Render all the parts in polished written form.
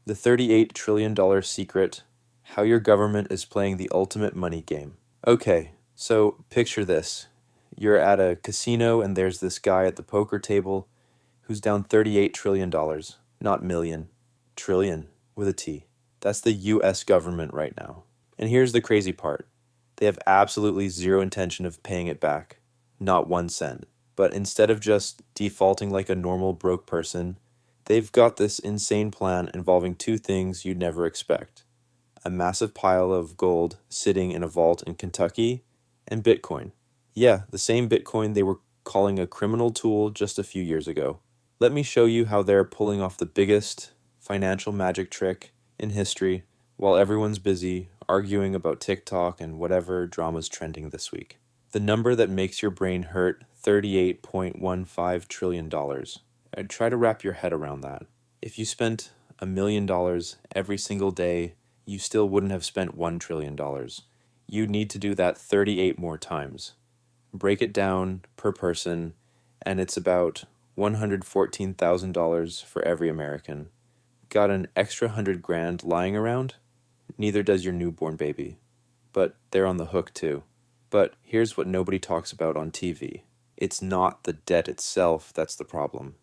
The $38 trillion secret, how your government is playing the ultimate money game. Okay, so picture this. You're at a casino and there's this guy at the poker table who's down $38 trillion. Not million, trillion with a T. That's the US government right now. And here's the crazy part. They have absolutely zero intention of paying it back. Not 1 cent. But instead of just defaulting like a normal broke person, they've got this insane plan involving two things you'd never expect: a massive pile of gold sitting in a vault in Kentucky, and Bitcoin. Yeah, the same Bitcoin they were calling a criminal tool just a few years ago. Let me show you how they're pulling off the biggest financial magic trick in history while everyone's busy arguing about TikTok and whatever drama's trending this week. The number that makes your brain hurt, $38.15 trillion. I'd try to wrap your head around that. If you spent $1 million every single day, you still wouldn't have spent $1 trillion. You'd need to do that 38 more times. Break it down per person, and it's about $114,000 for every American. Got an extra $100,000 lying around? Neither does your newborn baby. But they're on the hook too. But here's what nobody talks about on TV. It's not the debt itself that's the problem.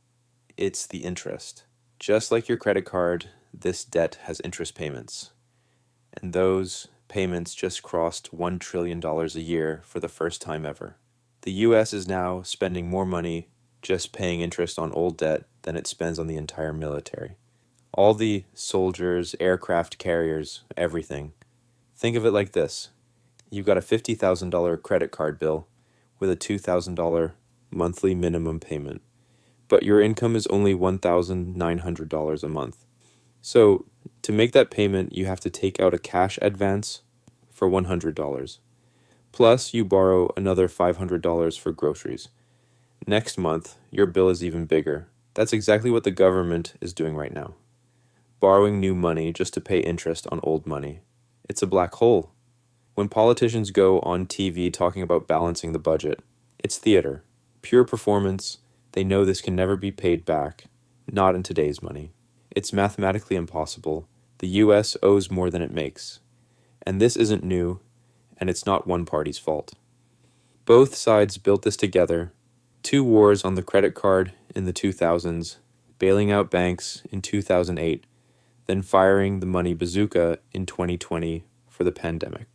It's the interest. Just like your credit card, this debt has interest payments. And those payments just crossed $1 trillion a year for the first time ever. The US is now spending more money just paying interest on old debt than it spends on the entire military. All the soldiers, aircraft carriers, everything. Think of it like this. You've got a $50,000 credit card bill with a $2,000 monthly minimum payment, but your income is only $1,900 a month. So to make that payment, you have to take out a cash advance for $100. Plus, you borrow another $500 for groceries. Next month, your bill is even bigger. That's exactly what the government is doing right now. Borrowing new money just to pay interest on old money. It's a black hole. When politicians go on TV talking about balancing the budget, it's theater. Pure performance. They know this can never be paid back. Not in today's money. It's mathematically impossible. The US owes more than it makes. And this isn't new, and it's not one party's fault. Both sides built this together. 2 wars on the credit card in the 2000s, bailing out banks in 2008, then firing the money bazooka in 2020 for the pandemic.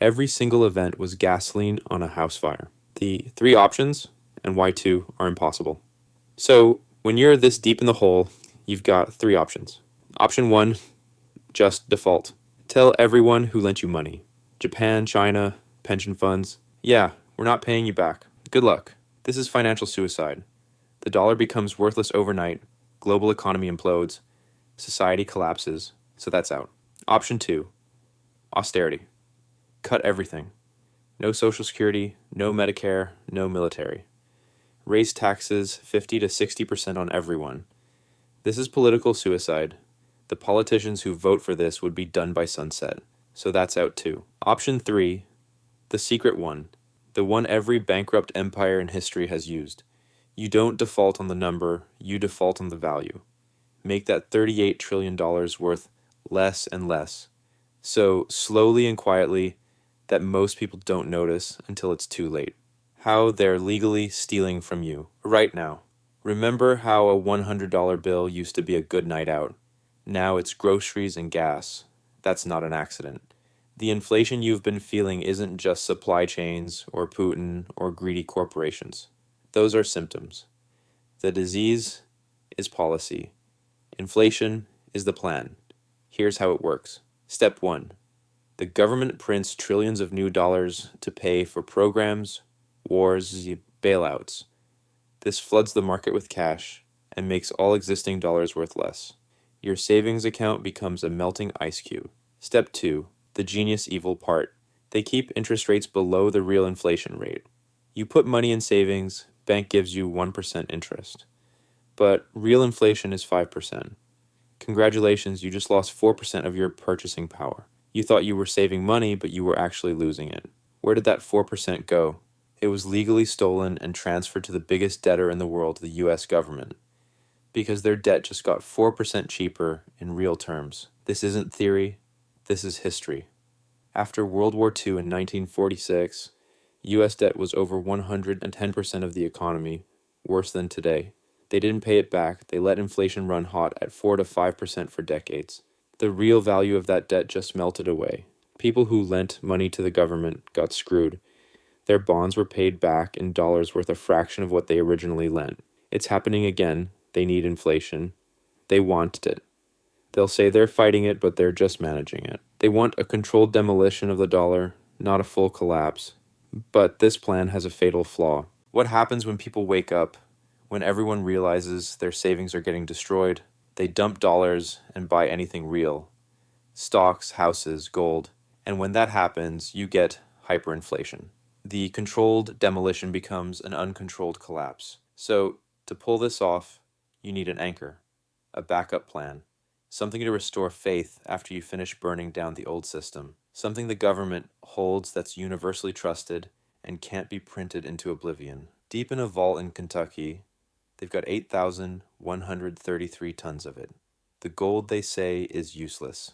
Every single event was gasoline on a house fire. The 3 options, and why 2, are impossible. So, when you're this deep in the hole, you've got 3 options. Option 1, just default. Tell everyone who lent you money. Japan, China, pension funds. Yeah, we're not paying you back. Good luck. This is financial suicide. The dollar becomes worthless overnight, global economy implodes, society collapses, so that's out. Option 2, austerity. Cut everything. No Social Security, no Medicare, no military. Raise taxes 50 to 60% on everyone. This is political suicide. The politicians who vote for this would be done by sunset, so that's out too. Option 3, the secret one. The one every bankrupt empire in history has used. You don't default on the number, you default on the value. Make that $38 trillion worth less and less. So slowly and quietly that most people don't notice until it's too late. How they're legally stealing from you right now. Remember how a $100 bill used to be a good night out. Now it's groceries and gas. That's not an accident. The inflation you've been feeling isn't just supply chains or Putin or greedy corporations. Those are symptoms. The disease is policy. Inflation is the plan. Here's how it works. Step 1. The government prints trillions of new dollars to pay for programs, wars, bailouts. This floods the market with cash and makes all existing dollars worth less. Your savings account becomes a melting ice cube. Step 2. The genius evil part. They keep interest rates below the real inflation rate. You put money in savings, bank gives you 1% interest. But real inflation is 5%. Congratulations, you just lost 4% of your purchasing power. You thought you were saving money, but you were actually losing it. Where did that 4% go? It was legally stolen and transferred to the biggest debtor in the world, the US government. because their debt just got 4% cheaper in real terms. This isn't theory, this is history. After World War II in 1946, US debt was over 110% of the economy, worse than today. They didn't pay it back, they let inflation run hot at 4 to 5% for decades. The real value of that debt just melted away. People who lent money to the government got screwed. Their bonds were paid back in dollars worth a fraction of what they originally lent. It's happening again. They need inflation. They want it. They'll say they're fighting it, but they're just managing it. They want a controlled demolition of the dollar, not a full collapse. But this plan has a fatal flaw. What happens when people wake up, when everyone realizes their savings are getting destroyed? They dump dollars and buy anything real. Stocks, houses, gold. And when that happens, you get hyperinflation. The controlled demolition becomes an uncontrolled collapse. So, to pull this off, you need an anchor, a backup plan, something to restore faith after you finish burning down the old system, something the government holds that's universally trusted and can't be printed into oblivion. Deep in a vault in Kentucky, they've got 8,133 tons of it. The gold, they say, is useless,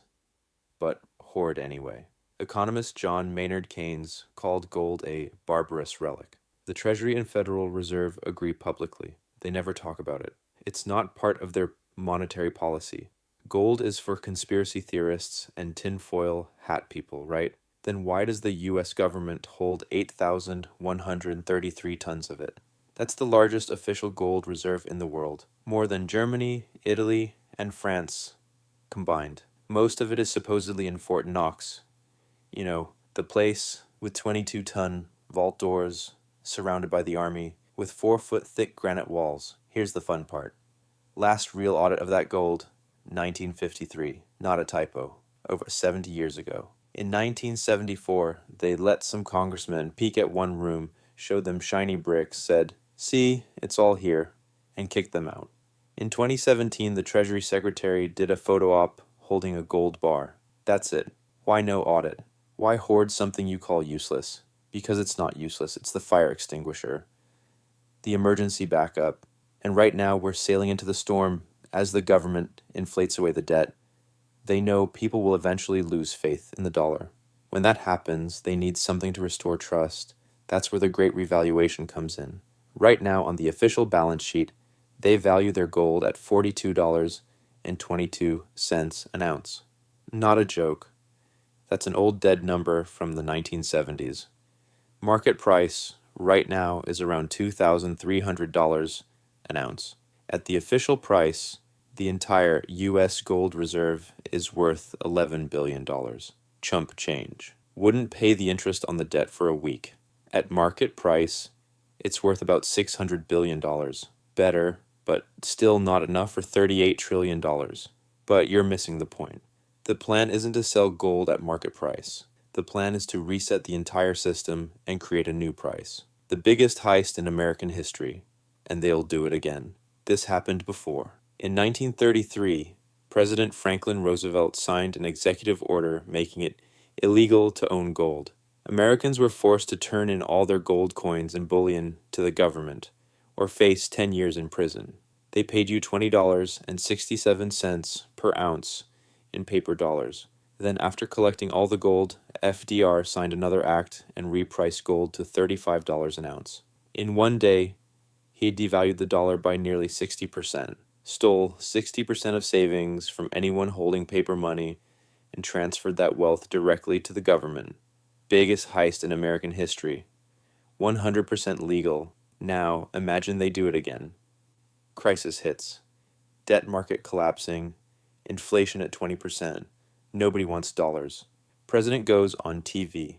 but hoard anyway. Economist John Maynard Keynes called gold a barbarous relic. The Treasury and Federal Reserve agree publicly. They never talk about it. It's not part of their monetary policy. Gold is for conspiracy theorists and tinfoil hat people, right? Then why does the US government hold 8,133 tons of it? That's the largest official gold reserve in the world, more than Germany, Italy, and France combined. Most of it is supposedly in Fort Knox. You know, the place with 22-ton vault doors, surrounded by the army, with 4-foot thick granite walls. Here's the fun part. Last real audit of that gold, 1953. Not a typo. Over 70 years ago. In 1974, they let some congressmen peek at one room, showed them shiny bricks, said, "See, it's all here," and kicked them out. In 2017, the Treasury Secretary did a photo op holding a gold bar. That's it. Why no audit? Why hoard something you call useless? Because it's not useless. It's the fire extinguisher, the emergency backup. And right now we're sailing into the storm as the government inflates away the debt. They know people will eventually lose faith in the dollar. When that happens, they need something to restore trust. That's where the great revaluation comes in. Right now on the official balance sheet, they value their gold at $42.22 an ounce. Not a joke. That's an old dead number from the 1970s. Market price right now is around $2,300 an ounce. At the official price, the entire US gold reserve is worth $11 billion. Chump change. Wouldn't pay the interest on the debt for a week. At market price, it's worth about $600 billion. Better, but still not enough for $38 trillion. But you're missing the point. The plan isn't to sell gold at market price. The plan is to reset the entire system and create a new price. The biggest heist in American history, and they'll do it again. This happened before. In 1933, President Franklin Roosevelt signed an executive order making it illegal to own gold. Americans were forced to turn in all their gold coins and bullion to the government, or face 10 years in prison. They paid you $20.67 per ounce in paper dollars. Then after collecting all the gold, FDR signed another act and repriced gold to $35 an ounce. In one day, he devalued the dollar by nearly 60%, stole 60% of savings from anyone holding paper money, and transferred that wealth directly to the government. Biggest heist in American history. 100% legal. Now, imagine they do it again. Crisis hits. Debt market collapsing. Inflation at 20%. Nobody wants dollars. President goes on TV.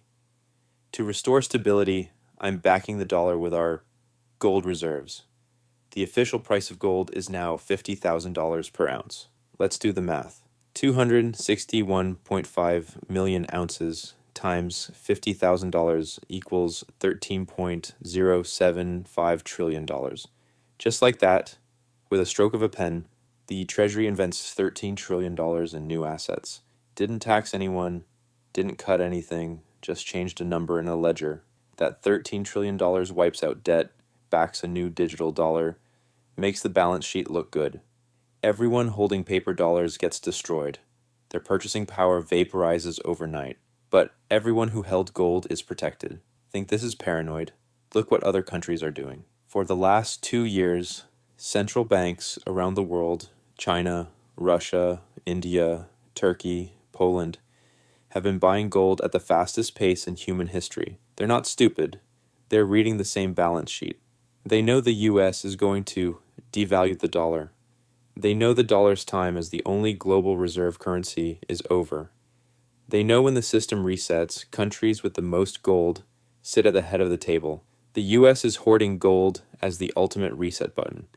To restore stability, I'm backing the dollar with our gold reserves. The official price of gold is now $50,000 per ounce. Let's do the math. 261.5 million ounces times $50,000 equals $13.075 trillion. Just like that, with a stroke of a pen, the Treasury invests $13 trillion in new assets. Didn't tax anyone, didn't cut anything, just changed a number in a ledger. That $13 trillion wipes out debt, backs a new digital dollar, makes the balance sheet look good. Everyone holding paper dollars gets destroyed. Their purchasing power vaporizes overnight. But everyone who held gold is protected. Think this is paranoid? Look what other countries are doing. For the last 2 years, central banks around the world, China, Russia, India, Turkey, Poland, have been buying gold at the fastest pace in human history. They're not stupid. They're reading the same balance sheet. They know the US is going to devalue the dollar. They know the dollar's time as the only global reserve currency is over. They know when the system resets, countries with the most gold sit at the head of the table. The US is hoarding gold as the ultimate reset button.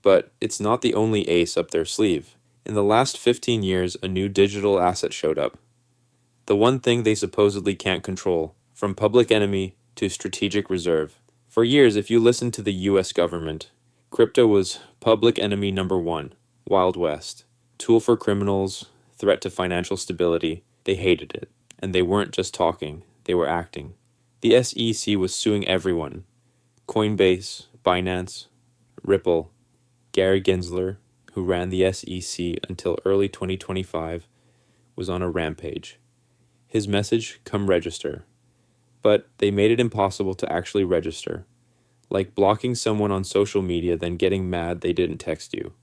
But it's not the only ace up their sleeve. In the last 15 years, a new digital asset showed up. The one thing they supposedly can't control, from public enemy to strategic reserve. For years, if you listened to the US government, crypto was public enemy number one, Wild West, tool for criminals, threat to financial stability. They hated it. And they weren't just talking, they were acting. The SEC was suing everyone. Coinbase, Binance, Ripple. Gary Gensler, who ran the SEC until early 2025, was on a rampage. His message, come register. But they made it impossible to actually register. Like blocking someone on social media, then getting mad they didn't text you.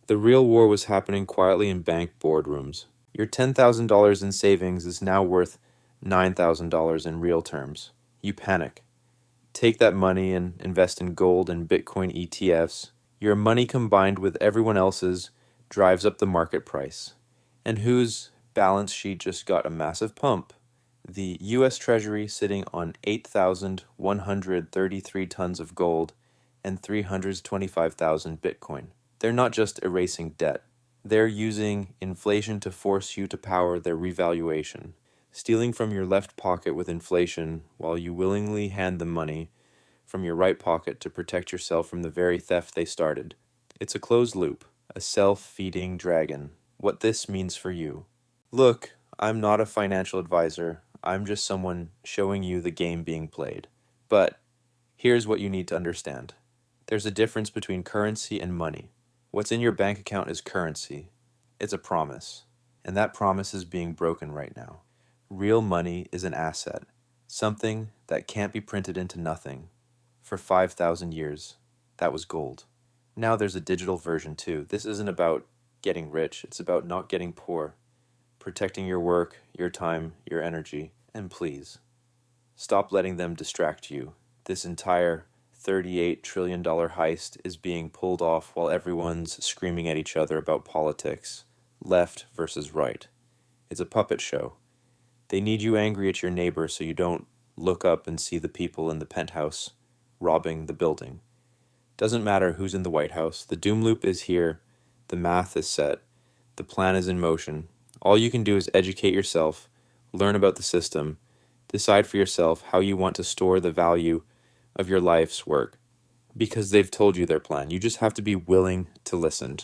The real war was happening quietly in bank boardrooms. Your $10,000 in savings is now worth $9,000 in real terms. You panic. Take that money and invest in gold and Bitcoin ETFs. Your money combined with everyone else's drives up the market price. And whose balance sheet just got a massive pump? The US Treasury sitting on 8,133 tons of gold and 325,000 Bitcoin. They're not just erasing debt. They're using inflation to force you to power their revaluation, stealing from your left pocket with inflation while you willingly hand the money from your right pocket to protect yourself from the very theft they started. It's a closed loop, a self-feeding dragon. What this means for you. Look, I'm not a financial advisor. I'm just someone showing you the game being played. But here's what you need to understand. There's a difference between currency and money. What's in your bank account is currency. It's a promise. And that promise is being broken right now. Real money is an asset, something that can't be printed into nothing. For 5,000 years, that was gold. Now there's a digital version too. This isn't about getting rich, it's about not getting poor, protecting your work, your time, your energy, and please, stop letting them distract you. This entire $38 trillion heist is being pulled off while everyone's screaming at each other about politics, left versus right. It's a puppet show. They need you angry at your neighbor so you don't look up and see the people in the penthouse robbing the building. Doesn't matter who's in the White House. The doom loop is here. The math is set. The plan is in motion. All you can do is educate yourself, learn about the system, decide for yourself how you want to store the value of your life's work. Because they've told you their plan. You just have to be willing to listen.